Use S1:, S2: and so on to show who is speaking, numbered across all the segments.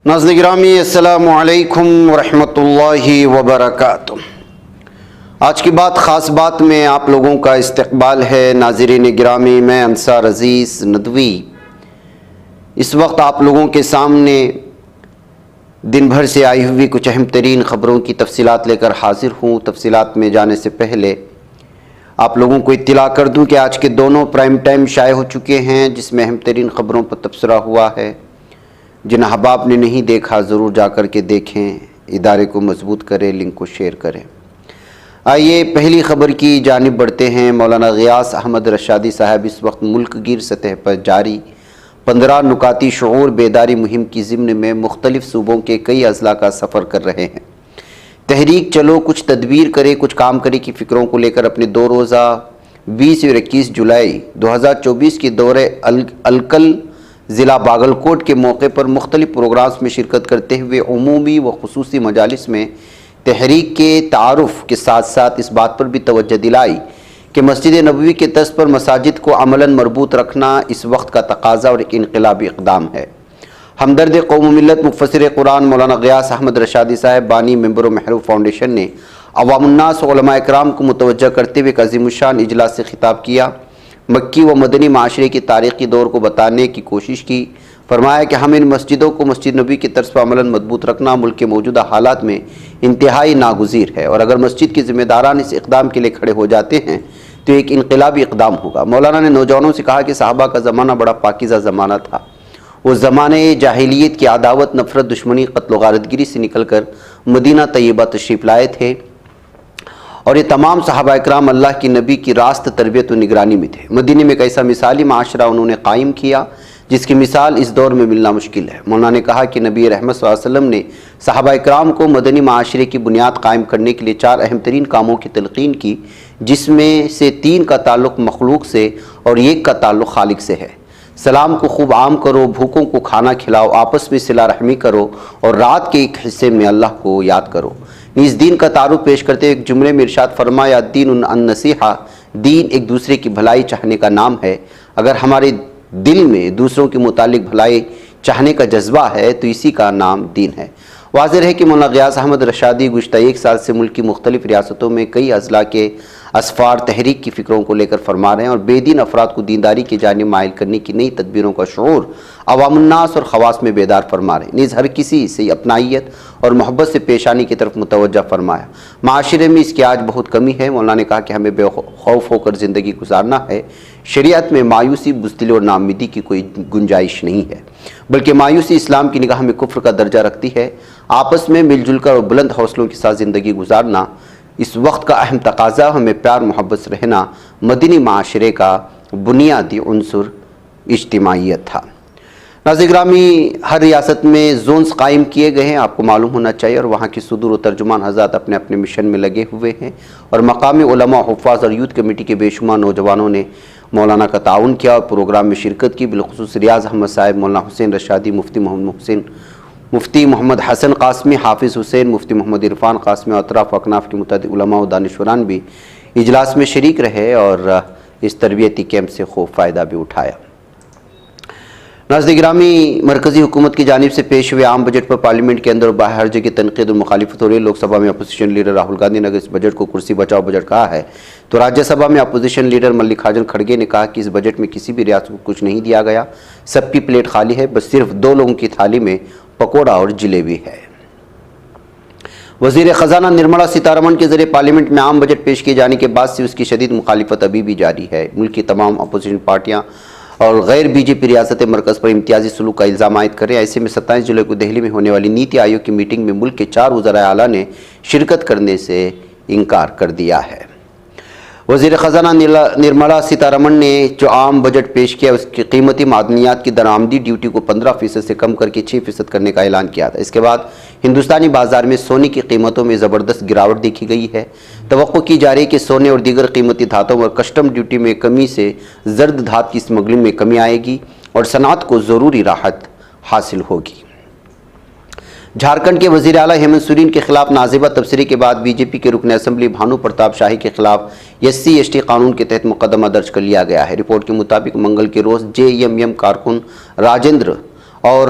S1: ناظرین گرامی السلام علیکم ورحمۃ اللہ وبرکاتہ۔ آج کی بات خاص بات میں آپ لوگوں کا استقبال ہے۔ ناظرین گرامی، میں انصار عزیز ندوی اس وقت آپ لوگوں کے سامنے دن بھر سے آئی ہوئی کچھ اہم ترین خبروں کی تفصیلات لے کر حاضر ہوں۔ تفصیلات میں جانے سے پہلے آپ لوگوں کو اطلاع کر دوں کہ آج کے دونوں پرائم ٹائم شائع ہو چکے ہیں، جس میں اہم ترین خبروں پر تبصرہ ہوا ہے۔ جن احباب نے نہیں دیکھا ضرور جا کر کے دیکھیں، ادارے کو مضبوط کریں، لنک کو شیئر کریں۔ آئیے پہلی خبر کی جانب بڑھتے ہیں۔ مولانا غیاث احمد رشادی صاحب اس وقت ملک گیر سطح پر جاری 15 نکاتی شعور بیداری مہم کی ضمن میں مختلف صوبوں کے کئی اضلاع کا سفر کر رہے ہیں۔ تحریک چلو کچھ تدبیر کرے کچھ کام کرے کی فکروں کو لے کر اپنے 2 روزہ 20 اور 21 جولائی 2024 کے دورے الکل ضلع باگلکوٹ کے موقع پر مختلف پروگرامز میں شرکت کرتے ہوئے عمومی و خصوصی مجالس میں تحریک کے تعارف کے ساتھ ساتھ اس بات پر بھی توجہ دلائی کہ مسجد نبوی کے طرز پر مساجد کو عملاً مربوط رکھنا اس وقت کا تقاضا اور ایک انقلابی اقدام ہے۔ ہمدرد قوم و ملت مفسر قرآن مولانا غیاث احمد رشادی صاحب بانی ممبر و محروف فاؤنڈیشن نے عوام الناس و علماء اکرام کو متوجہ کرتے ہوئے ایک عظیم الشان اجلاس سے خطاب کیا۔ مکی و مدنی معاشرے کی تاریخی دور کو بتانے کی کوشش کی۔ فرمایا کہ ہم ان مسجدوں کو مسجد نبوی کی طرز پر عملاً مضبوط رکھنا ملک کے موجودہ حالات میں انتہائی ناگزیر ہے، اور اگر مسجد کے ذمہ داران اس اقدام کے لیے کھڑے ہو جاتے ہیں تو ایک انقلابی اقدام ہوگا۔ مولانا نے نوجوانوں سے کہا کہ صحابہ کا زمانہ بڑا پاکیزہ زمانہ تھا۔ وہ زمانے جاہلیت کی عداوت، نفرت، دشمنی، قتل و غارتگری سے نکل کر مدینہ طیبہ تشریف لائے تھے، اور یہ تمام صحابہ اکرام اللہ کی نبی کی راست تربیت و نگرانی میں تھے۔ مدینہ میں ایک ایسا مثالی معاشرہ انہوں نے قائم کیا جس کی مثال اس دور میں ملنا مشکل ہے۔ مولانا نے کہا کہ نبی رحمت صلی اللہ علیہ وسلم نے صحابہ اکرام کو مدنی معاشرے کی بنیاد قائم کرنے کے لیے 4 اہم ترین کاموں کی تلقین کی، جس میں سے 3 کا تعلق مخلوق سے اور 1 کا تعلق خالق سے ہے۔ سلام کو خوب عام کرو، بھوکوں کو کھانا کھلاؤ، آپس میں صلہ رحمی کرو، اور رات کے ایک حصے میں اللہ کو یاد کرو۔ اس دین کا تعارف پیش کرتے ہوئے ایک جملے میں ارشاد فرمایا، دین النصیحہ، دین ایک دوسرے کی بھلائی چاہنے کا نام ہے۔ اگر ہمارے دل میں دوسروں کے متعلق بھلائی چاہنے کا جذبہ ہے تو اسی کا نام دین ہے۔ واضح ہے کہ مولانا غیاث احمد رشادی گزشتہ 1 سال سے ملک کی مختلف ریاستوں میں کئی اضلاع کے اسفار تحریک کی فکروں کو لے کر فرما رہے ہیں، اور بے دین افراد کو دینداری کی جانب مائل کرنے کی نئی تدبیروں کا شعور عوام الناس اور خواص میں بیدار فرما رہے ہیں۔ نیز ہر کسی سے اپنائیت اور محبت سے پیش آنے کی طرف متوجہ فرمایا۔ معاشرے میں اس کی آج بہت کمی ہے۔ مولانا نے کہا کہ ہمیں بے خوف ہو کر زندگی گزارنا ہے۔ شریعت میں مایوسی، بزدلی اور ناامیدی کی کوئی گنجائش نہیں ہے، بلکہ مایوسی اسلام کی نگاہ میں کفر کا درجہ رکھتی ہے۔ آپس میں مل جل کر اور بلند حوصلوں کے ساتھ زندگی گزارنا اس وقت کا اہم تقاضا، ہمیں پیار محبت سے رہنا مدنی معاشرے کا بنیادی عنصر اجتماعیت تھا۔ ناظرین گرامی، ہر ریاست میں زونز قائم کیے گئے ہیں، آپ کو معلوم ہونا چاہیے، اور وہاں کی صدور و ترجمان حضرات اپنے اپنے مشن میں لگے ہوئے ہیں، اور مقامی علماء، حفاظ اور یوتھ کمیٹی کے بے شمار نوجوانوں نے مولانا کا تعاون کیا اور پروگرام میں شرکت کی۔ بالخصوص ریاض احمد صاحب، مولانا حسین رشادی، مفتی محمد حسن قاسمی، حافظ حسین، مفتی محمد عرفان قاسمی اور اطراف و اکناف کے متعدد علماء و دانشوران بھی اجلاس میں شریک رہے اور اس تربیتی کیمپ سے خوب فائدہ بھی اٹھایا۔ ناظرین گرامی، مرکزی حکومت کی جانب سے پیش ہوئے عام بجٹ پر پارلیمنٹ کے اندر و باہر ہر جگہ تنقید اور مخالفت ہو رہی ہے۔ لوک سبھا میں اپوزیشن لیڈر راہل گاندھی نے اگر اس بجٹ کو کرسی بچاؤ بجٹ کہا ہے تو راجیہ سبھا میں اپوزیشن لیڈر ملکاراجن کھڑگے نے کہا کہ اس بجٹ میں کسی بھی ریاست کو کچھ نہیں دیا گیا، سب کی پلیٹ خالی ہے، بس صرف 2 لوگوں کی تھالی میں پکوڑا اور جلیبی ہے۔ وزیر خزانہ نرملا سیتارمن کے ذریعے پارلیمنٹ میں عام بجٹ پیش کیے جانے کے بعد سے اس کی شدید مخالفت ابھی بھی جاری ہے۔ ملک کی تمام اپوزیشن پارٹیاں اور غیر بی جے پی ریاست مرکز پر امتیازی سلوک کا الزام عائد کر رہے ہیں۔ ایسے میں 27 جولائی کو دہلی میں ہونے والی نیتی آیوگ کی میٹنگ میں ملک کے 4 وزرائے اعلیٰ نے شرکت کرنے سے انکار کر دیا ہے۔ وزیر خزانہ نرملا سیتارمن نے جو عام بجٹ پیش کیا اس کی قیمتی معدنیات کی درآمدی ڈیوٹی کو 15% سے کم کر کے 6% کرنے کا اعلان کیا تھا۔ اس کے بعد ہندوستانی بازار میں سونے کی قیمتوں میں زبردست گراوٹ دیکھی گئی ہے۔ توقع کی جا رہی ہے کہ سونے اور دیگر قیمتی دھاتوں اور کسٹم ڈیوٹی میں کمی سے زرد دھات کی اسمگلنگ میں کمی آئے گی اور صنعت کو ضروری راحت حاصل ہوگی۔ جھارکھنڈ کے وزیر اعلیٰ ہیمنت سورین کے خلاف نازیبہ تبصرے کے بعد بی جے پی کے رکن اسمبلی بھانو پرتاپ شاہی کے خلاف SC/ST قانون کے تحت مقدمہ درج کر لیا گیا ہے۔ رپورٹ کے مطابق منگل کے روز JMM کارکن راجندر اور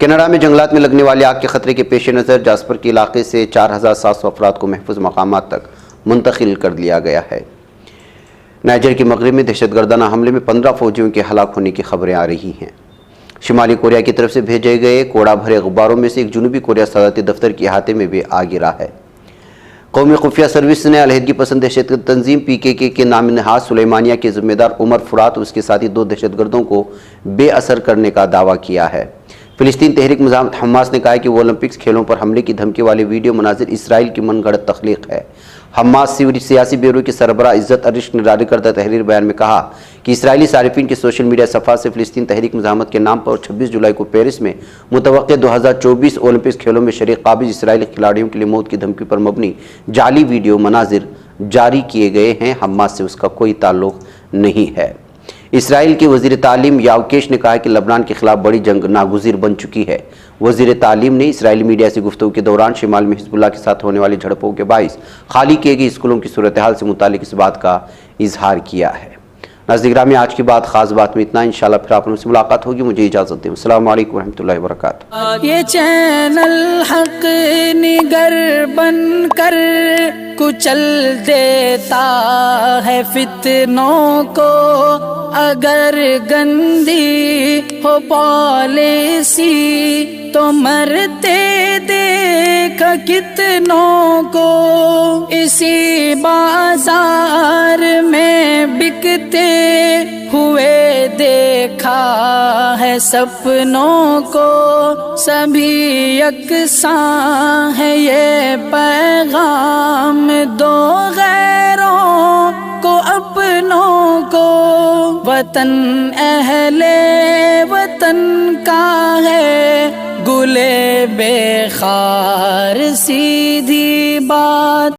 S1: کینیڈا میں جنگلات میں لگنے والی آگ کے خطرے کے پیش نظر جاسپر کے علاقے سے 4700 افراد کو محفوظ مقامات تک منتقل کر لیا گیا ہے۔ نائجر کے مغرب میں دہشت گردانہ حملے میں 15 فوجیوں کے ہلاک ہونے کی خبریں آ رہی ہیں۔ شمالی کوریا کی طرف سے بھیجے گئے کوڑا بھرے غباروں میں سے ایک جنوبی کوریا صدارتی دفتر کے احاطے میں بھی آ گرا ہے۔ قومی خفیہ سروس نے علیحدگی پسند دہشت گرد تنظیم PKK کے نام نہاد سلیمانیہ کے ذمہ دار عمر فرات اور اس کے ساتھی 2 دہشت گردوں کو بے اثر کرنے کا دعویٰ کیا ہے۔ فلسطین تحریک مزاحمت حماس نے کہا ہے کہ وہ اولمپکس کھیلوں پر حملے کی دھمکی والے ویڈیو مناظر اسرائیل کی من گھڑت تخلیق ہے۔ حماس سیاسی بیورو کے سربراہ عزت ارشق نے جاری کردہ تحریر بیان میں کہا کہ اسرائیلی صارفین کے سوشل میڈیا صفحات سے فلسطین تحریک مزاحمت کے نام پر 26 جولائی کو پیرس میں متوقع 2024 اولمپکس کھیلوں میں شریک قابض اسرائیلی کھلاڑیوں کے لیے موت کی دھمکی پر مبنی جعلی ویڈیو مناظر جاری کیے گئے ہیں۔ حماس سے اس کا کوئی تعلق نہیں ہے۔ اسرائیل کے وزیر تعلیم یاوکیش نے کہا کہ لبنان کے خلاف بڑی جنگ ناگزیر بن چکی ہے۔ وزیر تعلیم نے اسرائیلی میڈیا سے گفتگو کے دوران شمال میں حزب اللہ کے ساتھ ہونے والی جھڑپوں کے باعث خالی کیے گئے اسکولوں کی صورتحال سے متعلق اس بات کا اظہار کیا ہے۔ ناظرین گرامی، آج کی بات خاص بات میں اتنا، انشاءاللہ پھر آپ سے ملاقات ہوگی۔ مجھے اجازت دیں۔ السلام علیکم ورحمۃ اللہ وبرکاتہ۔
S2: یہ چینل حق نگر بن کر کچل دیتا ہے فتنوں کو، اگر گندی ہو پالیسی تو مرتے دیکھ کتنوں کو، اسی بازار میں بکتے ہوئے دیکھا ہے سپنوں کو، سبھی یکساں ہے یہ پیغام دو غیروں کو اپنوں کو، وطن اہل وطن کا ہے گلے بے خار سیدھی بات۔